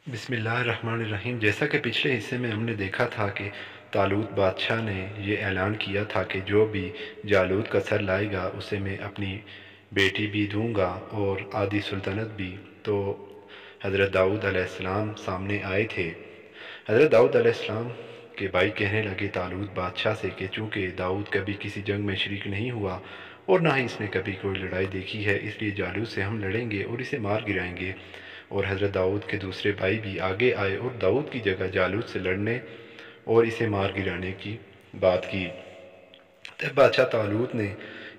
بسم اللہ الرحمن الرحیم۔ جیسا کہ پچھلے حصے میں ہم نے دیکھا تھا کہ طالوت بادشاہ نے یہ اعلان کیا تھا کہ جو بھی جالوت کا سر لائے گا اسے میں اپنی بیٹی بھی دوں گا اور آدھی سلطنت بھی۔ تو حضرت داؤد علیہ السلام سامنے آئے تھے۔ حضرت داؤد علیہ السلام کے بھائی کہنے لگے طالوت بادشاہ سے کہ چونکہ داؤد کبھی کسی جنگ میں شریک نہیں ہوا اور نہ ہی اس نے کبھی کوئی لڑائی دیکھی ہے، اس لیے جالوت سے ہم لڑیں گے اور اسے مار گرائیں گے۔ اور حضرت داؤد کے دوسرے بھائی بھی آگے آئے اور داؤد کی جگہ جالوت سے لڑنے اور اسے مار گرانے کی بات کی۔ تب بادشاہ طالوت نے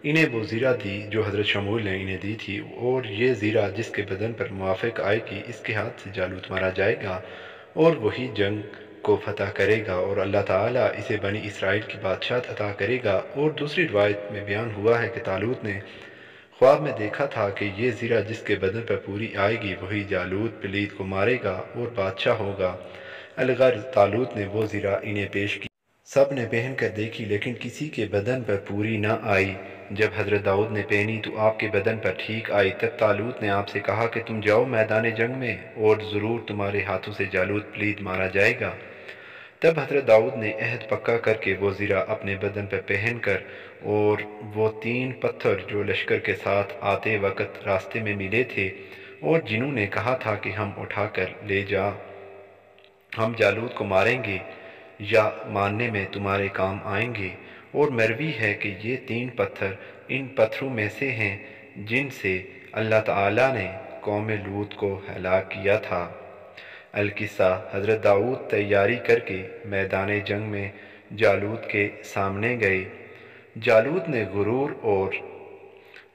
انہیں وہ زیرہ دی جو حضرت شموئیل نے انہیں دی تھی، اور یہ زیرہ جس کے بدن پر موافق آئے گی اس کے ہاتھ سے جالوت مارا جائے گا اور وہی جنگ کو فتح کرے گا، اور اللہ تعالیٰ اسے بنی اسرائیل کی بادشاہت عطا کرے گا۔ اور دوسری روایت میں بیان ہوا ہے کہ طالوت نے خواب میں دیکھا تھا کہ یہ زیرہ جس کے بدن پر پوری آئے گی وہی جالوت پلید کو مارے گا اور بادشاہ ہوگا۔ الغرض طالوت نے وہ زیرہ انہیں پیش کی۔ سب نے پہن کر دیکھی لیکن کسی کے بدن پر پوری نہ آئی۔ جب حضرت داؤد نے پہنی تو آپ کے بدن پر ٹھیک آئی۔ تب طالوت نے آپ سے کہا کہ تم جاؤ میدان جنگ میں اور ضرور تمہارے ہاتھوں سے جالوت پلید مارا جائے گا۔ تب حضرت داؤد نے عہد پکا کر کے وہ زیرہ اپنے بدن پر پہن کر اور وہ 3 پتھر جو لشکر کے ساتھ آتے وقت راستے میں ملے تھے اور جنہوں نے کہا تھا کہ ہم اٹھا کر لے جا، ہم جالوت کو ماریں گے یا ماننے میں تمہارے کام آئیں گے۔ اور مروی ہے کہ یہ 3 پتھر ان پتھروں میں سے ہیں جن سے اللہ تعالیٰ نے قوم لوط کو ہلاک کیا تھا۔ القصہ: حضرت داؤد تیاری کر کے میدان جنگ میں جالوت کے سامنے گئے۔ جالوت نے غرور اور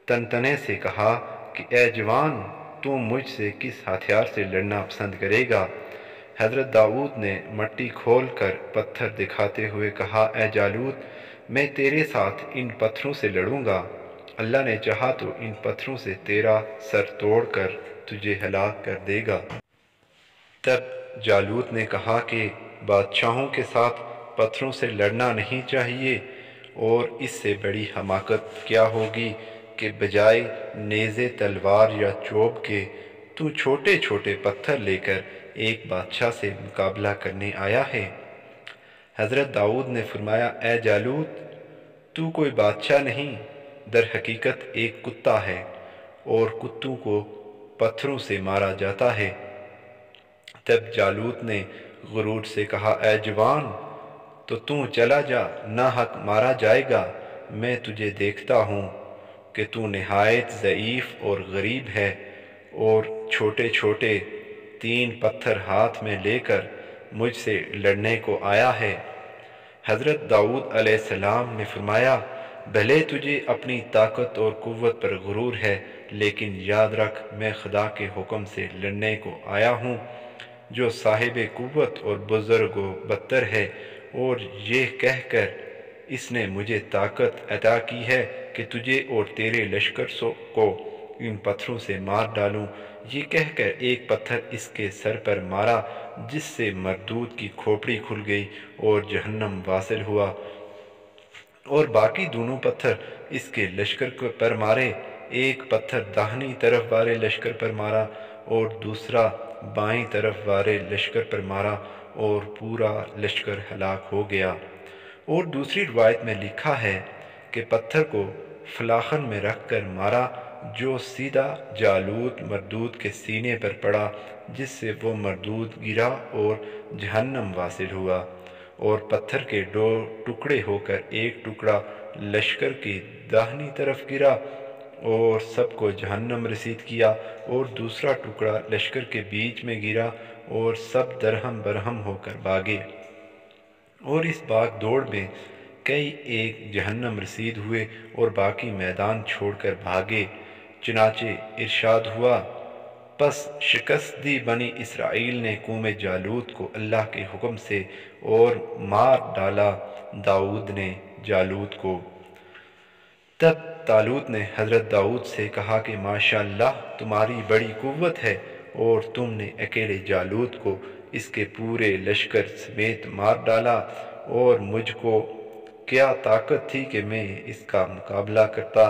تنتنے سے کہا کہ اے جوان، تو مجھ سے کس ہتھیار سے لڑنا پسند کرے گا؟ حضرت داؤد نے مٹی کھول کر پتھر دکھاتے ہوئے کہا، اے جالوت، میں تیرے ساتھ ان پتھروں سے لڑوں گا۔ اللہ نے چاہا تو ان پتھروں سے تیرا سر توڑ کر تجھے ہلاک کر دے گا۔ تب جالوت نے کہا کہ بادشاہوں کے ساتھ پتھروں سے لڑنا نہیں چاہیے، اور اس سے بڑی حماقت کیا ہوگی کہ بجائے نیزے، تلوار یا چوب کے تو چھوٹے چھوٹے پتھر لے کر ایک بادشاہ سے مقابلہ کرنے آیا ہے۔ حضرت داؤد نے فرمایا، اے جالوت، تو کوئی بادشاہ نہیں، در حقیقت ایک کتا ہے، اور کتوں کو پتھروں سے مارا جاتا ہے۔ تب جالوت نے غرور سے کہا، اے جوان، تو چلا جا، ناحق مارا جائے گا۔ میں تجھے دیکھتا ہوں کہ تو نہایت ضعیف اور غریب ہے، اور چھوٹے چھوٹے 3 پتھر ہاتھ میں لے کر مجھ سے لڑنے کو آیا ہے۔ حضرت داؤد علیہ السلام نے فرمایا، بھلے تجھے اپنی طاقت اور قوت پر غرور ہے، لیکن یاد رکھ میں خدا کے حکم سے لڑنے کو آیا ہوں جو صاحب قوت اور بزرگ و برتر ہے، اور یہ کہہ کر اس نے مجھے طاقت عطا کی ہے کہ تجھے اور تیرے لشکر کو ان پتھروں سے مار ڈالوں۔ یہ کہہ کر ایک پتھر اس کے سر پر مارا جس سے مردود کی کھوپڑی کھل گئی اور جہنم واصل ہوا، اور باقی دونوں پتھر اس کے لشکر پر مارے۔ ایک پتھر داہنی طرف والے لشکر پر مارا اور دوسرا بائیں طرف والے لشکر پر مارا، اور پورا لشکر ہلاک ہو گیا۔ اور دوسری روایت میں لکھا ہے کہ پتھر کو فلاخن میں رکھ کر مارا جو سیدھا جالوت مردود کے سینے پر پڑا، جس سے وہ مردود گرا اور جہنم واصل ہوا، اور پتھر کے 2 ٹکڑے ہو کر ایک ٹکڑا لشکر کی داہنی طرف گرا اور سب کو جہنم رسید کیا، اور دوسرا ٹکڑا لشکر کے بیچ میں گرا اور سب درہم برہم ہو کر بھاگے، اور اس بھاگ دوڑ میں کئی ایک جہنم رسید ہوئے اور باقی میدان چھوڑ کر بھاگے۔ چنانچہ ارشاد ہوا، پس شکست دی بنی اسرائیل نے قوم جالوت کو اللہ کے حکم سے اور مار ڈالا داؤد نے جالوت کو۔ تب طالوت نے حضرت داؤد سے کہا کہ ماشاءاللہ تمہاری بڑی قوت ہے، اور تم نے اکیلے جالوت کو اس کے پورے لشکر سمیت مار ڈالا، اور مجھ کو کیا طاقت تھی کہ میں اس کا مقابلہ کرتا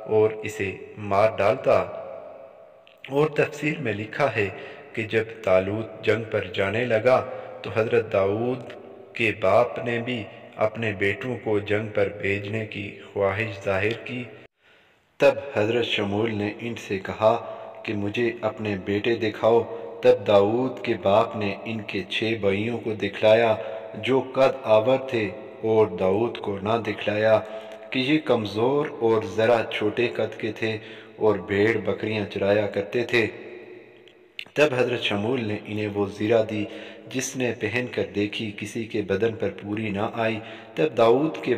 اور اسے مار ڈالتا۔ اور تفسیر میں لکھا ہے کہ جب طالوت جنگ پر جانے لگا تو حضرت داؤد کے باپ نے بھی اپنے بیٹوں کو جنگ پر بھیجنے کی خواہش ظاہر کی۔ تب حضرت شمول نے ان سے کہا کہ مجھے اپنے بیٹے دکھاؤ۔ تب داؤد کے باپ نے ان کے 6 بھائیوں کو دکھلایا جو قد آور تھے، اور داؤد کو نہ دکھلایا کہ یہ کمزور اور ذرا چھوٹے قد کے تھے اور بھیڑ بکریاں چرایا کرتے تھے۔ تب حضرت شمول نے انہیں وہ زرہ دی جس نے پہن کر دیکھی کسی کے بدن پر پوری نہ آئی۔ تب داؤد کے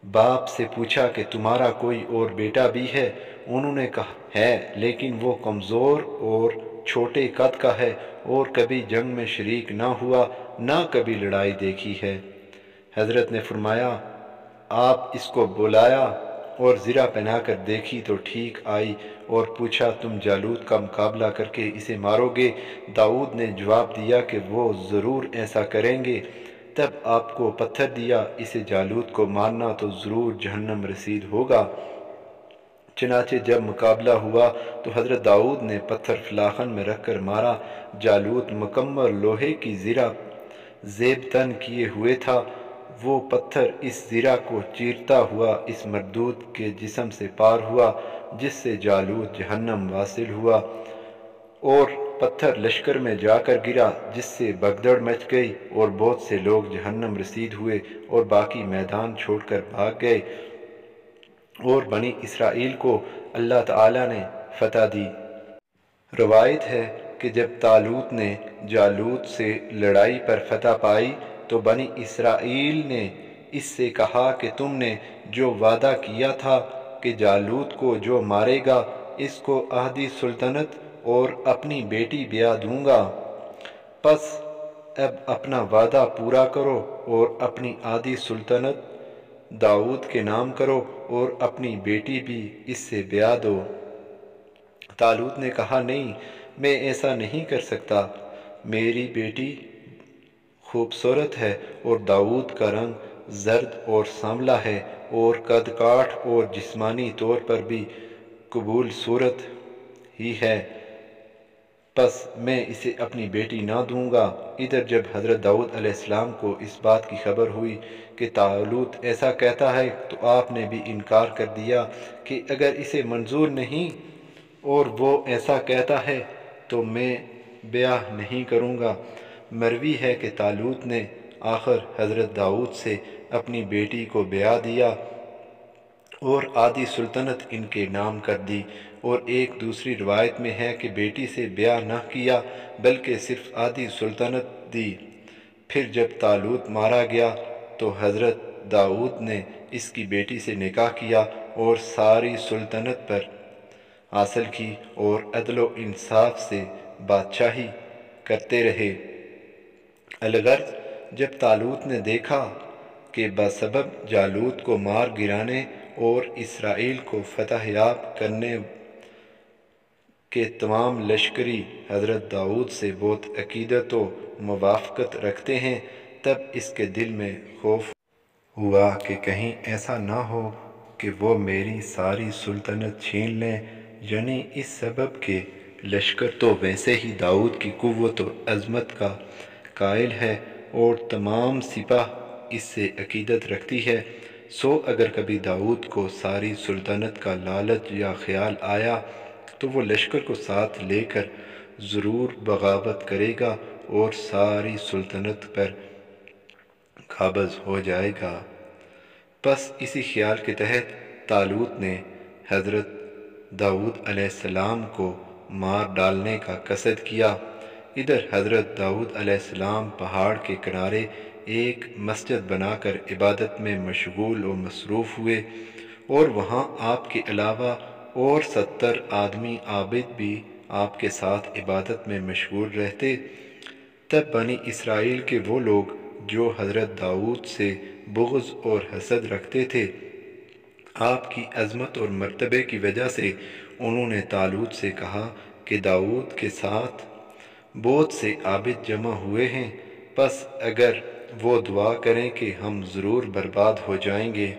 باپ سے پوچھا کہ تمہارا کوئی اور بیٹا بھی ہے؟ انہوں نے کہا ہے، لیکن وہ کمزور اور چھوٹے قد کا ہے اور کبھی جنگ میں شریک نہ ہوا، نہ کبھی لڑائی دیکھی ہے۔ حضرت نے فرمایا آپ اس کو بلایا اور زرہ پہنا کر دیکھی تو ٹھیک آئی، اور پوچھا تم جالوت کا مقابلہ کر کے اسے مارو گے؟ داؤد نے جواب دیا کہ وہ ضرور ایسا کریں گے۔ تب آپ کو پتھر دیا، اسے جالوت کو مارنا تو ضرور جہنم رسید ہوگا۔ چنانچہ جب مقابلہ ہوا تو حضرت داؤد نے پتھر فلاخن میں رکھ کر مارا۔ جالوت مکمل لوہے کی زرہ زیب تن کیے ہوئے تھا۔ وہ پتھر اس زرہ کو چیرتا ہوا اس مردود کے جسم سے پار ہوا، جس سے جالوت جہنم واصل ہوا، اور پتھر لشکر میں جا کر گرا، جس سے بھگدڑ مچ گئی اور بہت سے لوگ جہنم رسید ہوئے اور باقی میدان چھوڑ کر بھاگ گئے، اور بنی اسرائیل کو اللہ تعالی نے فتح دی۔ روایت ہے کہ جب طالوت نے جالوت سے لڑائی پر فتح پائی تو بنی اسرائیل نے اس سے کہا کہ تم نے جو وعدہ کیا تھا کہ جالوت کو جو مارے گا اس کو آدھی سلطنت اور اپنی بیٹی بیاہ دوں گا، پس اب اپنا وعدہ پورا کرو اور اپنی آدھی سلطنت داؤد کے نام کرو اور اپنی بیٹی بھی اس سے بیاہ دو۔ طالوت نے کہا نہیں، میں ایسا نہیں کر سکتا، میری بیٹی خوبصورت ہے اور داؤد کا رنگ زرد اور سانولا ہے اور قد کاٹھ اور جسمانی طور پر بھی قبول صورت ہی ہے، پس میں اسے اپنی بیٹی نہ دوں گا۔ ادھر جب حضرت داؤد علیہ السلام کو اس بات کی خبر ہوئی کہ طالوت ایسا کہتا ہے تو آپ نے بھی انکار کر دیا کہ اگر اسے منظور نہیں اور وہ ایسا کہتا ہے تو میں بیاہ نہیں کروں گا۔ مروی ہے کہ طالوت نے آخر حضرت داؤد سے اپنی بیٹی کو بیاہ دیا اور آدھی سلطنت ان کے نام کر دی، اور ایک دوسری روایت میں ہے کہ بیٹی سے بیاہ نہ کیا بلکہ صرف آدھی سلطنت دی۔ پھر جب طالوت مارا گیا تو حضرت داؤد نے اس کی بیٹی سے نکاح کیا اور ساری سلطنت پر حاصل کی اور عدل و انصاف سے بادشاہی کرتے رہے۔ الغرض جب طالوت نے دیکھا کہ بسبب جالوت کو مار گرانے اور اسرائیل کو فتح یاب کرنے کے تمام لشکری حضرت داؤد سے بہت عقیدت و موافقت رکھتے ہیں، تب اس کے دل میں خوف ہوا کہ کہیں ایسا نہ ہو کہ وہ میری ساری سلطنت چھین لیں، یعنی اس سبب کہ لشکر تو ویسے ہی داؤد کی قوت و عظمت کا قائل ہے اور تمام سپاہ اس سے عقیدت رکھتی ہے، سو اگر کبھی داؤد کو ساری سلطنت کا لالچ یا خیال آیا تو وہ لشکر کو ساتھ لے کر ضرور بغاوت کرے گا اور ساری سلطنت پر قابض ہو جائے گا۔ پس اسی خیال کے تحت طالوت نے حضرت داؤد علیہ السلام کو مار ڈالنے کا قصد کیا۔ ادھر حضرت داؤد علیہ السلام پہاڑ کے کنارے ایک مسجد بنا کر عبادت میں مشغول و مصروف ہوئے، اور وہاں آپ کے علاوہ اور 70 آدمی عابد بھی آپ کے ساتھ عبادت میں مشغول رہتے۔ تب بنی اسرائیل کے وہ لوگ جو حضرت داؤد سے بغض اور حسد رکھتے تھے، آپ کی عظمت اور مرتبے کی وجہ سے انہوں نے طالوت سے کہا کہ داؤد کے ساتھ بہت سے عابد جمع ہوئے ہیں، پس اگر وہ دعا کریں کہ ہم ضرور برباد ہو جائیں گے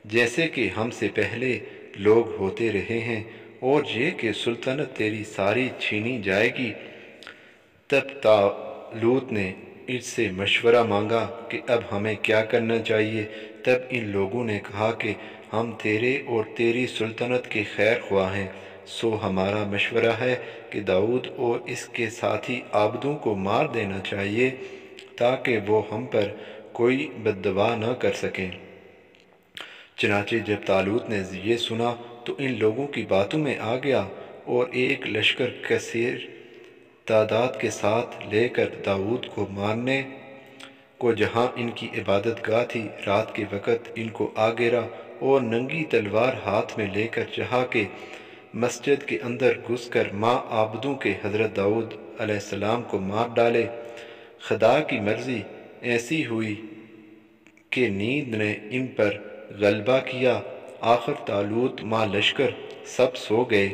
جیسے کہ ہم سے پہلے لوگ ہوتے رہے ہیں، اور یہ کہ سلطنت تیری ساری چھینی جائے گی، تب طالوت نے اس سے مشورہ مانگا کہ اب ہمیں کیا کرنا چاہیے۔ تب ان لوگوں نے کہا کہ ہم تیرے اور تیری سلطنت کے خیر خواہ ہیں، سو ہمارا مشورہ ہے کہ داؤد اور اس کے ساتھی عابدوں کو مار دینا چاہیے تاکہ وہ ہم پر کوئی بددعا نہ کر سکیں۔ چنانچہ جب طالوت نے یہ سنا تو ان لوگوں کی باتوں میں آ گیا اور ایک لشکر کثیر تعداد کے ساتھ لے کر داؤد کو مارنے کو جہاں ان کی عبادت گاہ تھی رات کے وقت ان کو آ گھیرا اور ننگی تلوار ہاتھ میں لے کر چاہا کہ مسجد کے اندر گھس کر ماں عابدوں کے حضرت داؤد علیہ السلام کو مار ڈالے۔ خدا کی مرضی ایسی ہوئی کہ نیند نے ان پر غلبہ کیا، آخر طالوت ماں لشکر سب سو گئے۔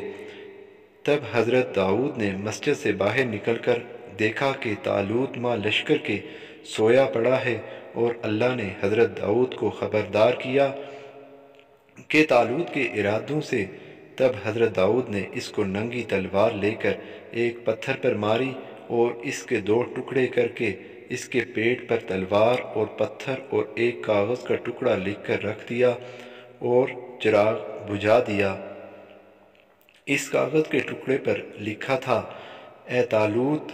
تب حضرت داؤد نے مسجد سے باہر نکل کر دیکھا کہ طالوت ماں لشکر کے سویا پڑا ہے، اور اللہ نے حضرت داؤد کو خبردار کیا کہ طالوت کے ارادوں سے۔ تب حضرت داؤد نے اس کو ننگی تلوار لے کر ایک پتھر پر ماری اور اس کے دو ٹکڑے کر کے اس کے پیٹ پر تلوار اور پتھر اور ایک کاغذ کا ٹکڑا لکھ کر رکھ دیا اور چراغ بجھا دیا۔ اس کاغذ کے ٹکڑے پر لکھا تھا: اے طالوت،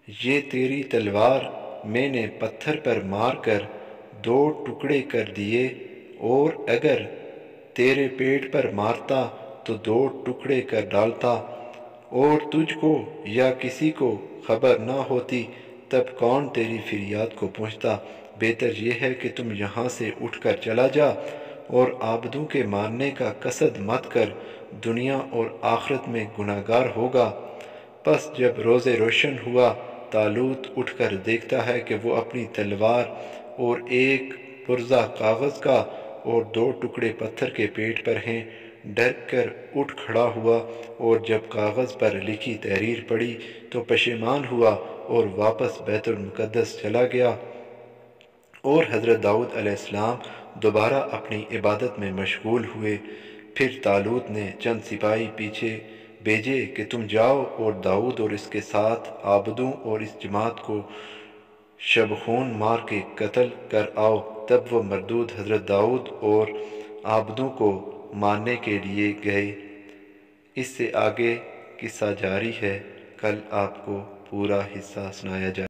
یہ تیری تلوار میں نے پتھر پر مار کر دو ٹکڑے کر دیے، اور اگر تیرے پیٹ پر مارتا تو دو ٹکڑے کر ڈالتا، اور تجھ کو یا کسی کو خبر نہ ہوتی، تب کون تیری فریاد کو پہنچتا۔ بہتر یہ ہے کہ تم یہاں سے اٹھ کر چلا جا اور عابدوں کے مارنے کا قصد مت کر، دنیا اور آخرت میں گناہگار ہوگا۔ پس جب روز روشن ہوا، طالوت اٹھ کر دیکھتا ہے کہ وہ اپنی تلوار اور ایک پرزہ کاغذ کا اور دو ٹکڑے پتھر کے پیٹ پر ہیں۔ ڈر کر اٹھ کھڑا ہوا، اور جب کاغذ پر لکھی تحریر پڑھی تو پشیمان ہوا اور واپس بیت المقدس چلا گیا، اور حضرت داؤد علیہ السلام دوبارہ اپنی عبادت میں مشغول ہوئے۔ پھر طالوت نے چند سپاہی پیچھے بھیجے کہ تم جاؤ اور داؤد اور اس کے ساتھ عابدوں اور اس جماعت کو شبخون مار کے قتل کر آؤ۔ تب وہ مردود حضرت داؤد اور عابدوں کو مارنے کے لیے گئے۔ اس سے آگے قصہ جاری ہے، کل آپ کو پورا حصہ سنایا جائے۔